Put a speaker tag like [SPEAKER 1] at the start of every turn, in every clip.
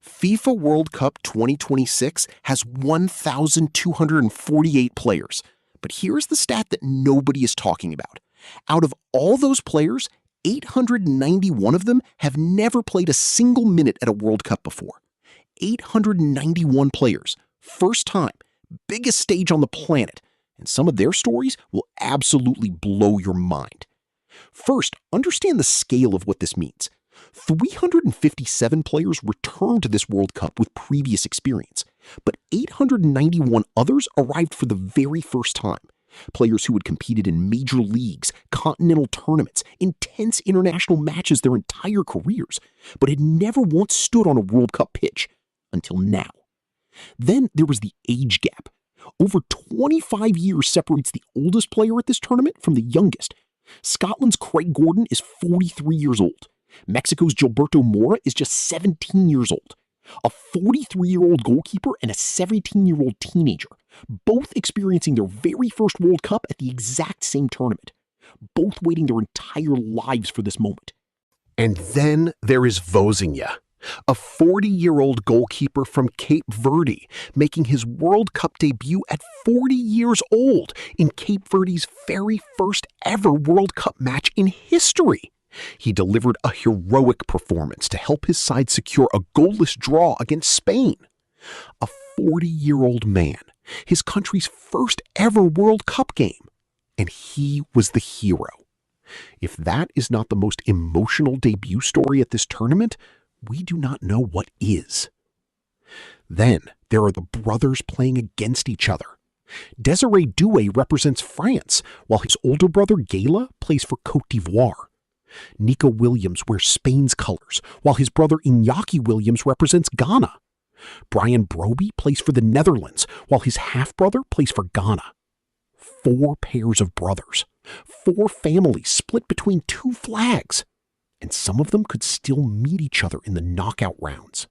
[SPEAKER 1] FIFA World Cup 2026 has 1,248 players. But here's the stat that nobody is talking about. Out of all those players, 891 of them have never played a single minute at a World Cup before. 891 players, first time, biggest stage on the planet, and some of their stories will absolutely blow your mind. First, understand the scale of what this means. 357 players returned to this World Cup with previous experience, but 891 others arrived for the very first time. Players who had competed in major leagues, continental tournaments, intense international matches their entire careers, but had never once stood on a World Cup pitch until now. Then there was the age gap. Over 25 years separates the oldest player at this tournament from the youngest. Scotland's Craig Gordon is 43 years old. Mexico's Gilberto Mora is just 17 years old. A 43-year-old goalkeeper and a 17-year-old teenager, both experiencing their very first World Cup at the exact same tournament, both waiting their entire lives for this moment.
[SPEAKER 2] And then there is Vozinha, a 40-year-old goalkeeper from Cape Verde, making his World Cup debut at 40 years old in Cape Verde's very first ever World Cup match in history. He delivered a heroic performance to help his side secure a goalless draw against Spain. A 40-year-old man, his country's first ever World Cup game, and he was the hero. If that is not the most emotional debut story at this tournament, we do not know what is. Then there are the brothers playing against each other. Desiree Doué represents France, while his older brother Gala plays for Côte d'Ivoire. Nico Williams wears Spain's colors, while his brother Iñaki Williams represents Ghana. Brian Broby plays for the Netherlands, while his half-brother plays for Ghana. 4 pairs of brothers, 4 families split between 2 flags, and some of them could still meet each other in the knockout rounds.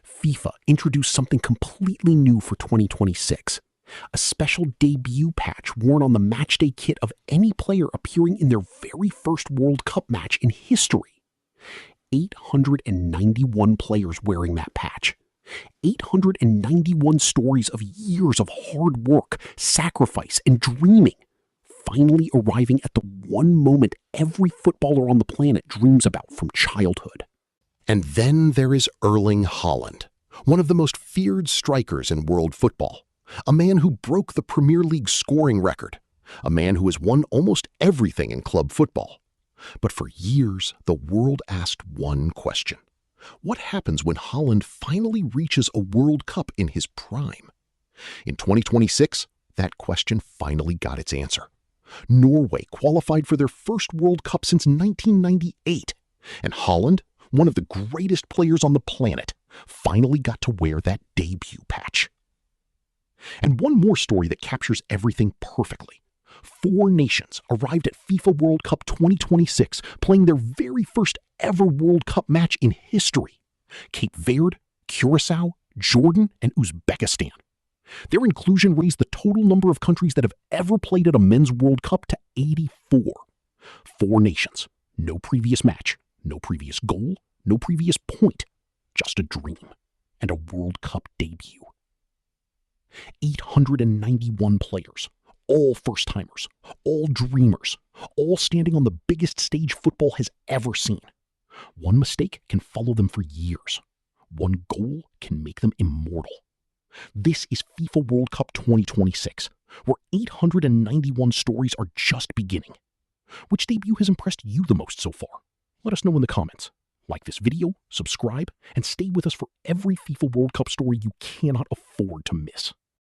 [SPEAKER 2] FIFA introduced something completely new for 2026. A special debut patch worn on the matchday kit of any player appearing in their very first World Cup match in history. 891 players wearing that patch. 891 stories of years of hard work, sacrifice, and dreaming, finally arriving at the one moment every footballer on the planet dreams about from childhood. And then there is Erling Haaland, one of the most feared strikers in world football. A man who broke the Premier League scoring record. A man who has won almost everything in club football. But for years, the world asked one question. What happens when Haaland finally reaches a World Cup in his prime? In 2026, that question finally got its answer. Norway qualified for their first World Cup since 1998. And Haaland, one of the greatest players on the planet, finally got to wear that debut patch. And one more story that captures everything perfectly. 4 nations arrived at FIFA World Cup 2026 playing their very first ever World Cup match in history. Cape Verde, Curacao, Jordan, and Uzbekistan. Their inclusion raised the total number of countries that have ever played at a men's World Cup to 84. 4 nations, no previous match, no previous goal, no previous point, just a dream and a World Cup debut. 891 players, all first-timers, all dreamers, all standing on the biggest stage football has ever seen. One mistake can follow them for years. One goal can make them immortal. This is FIFA World Cup 2026, where 891 stories are just beginning. Which debut has impressed you the most so far? Let us know in the comments. Like this video, subscribe, and stay with us for every FIFA World Cup story you cannot afford to miss.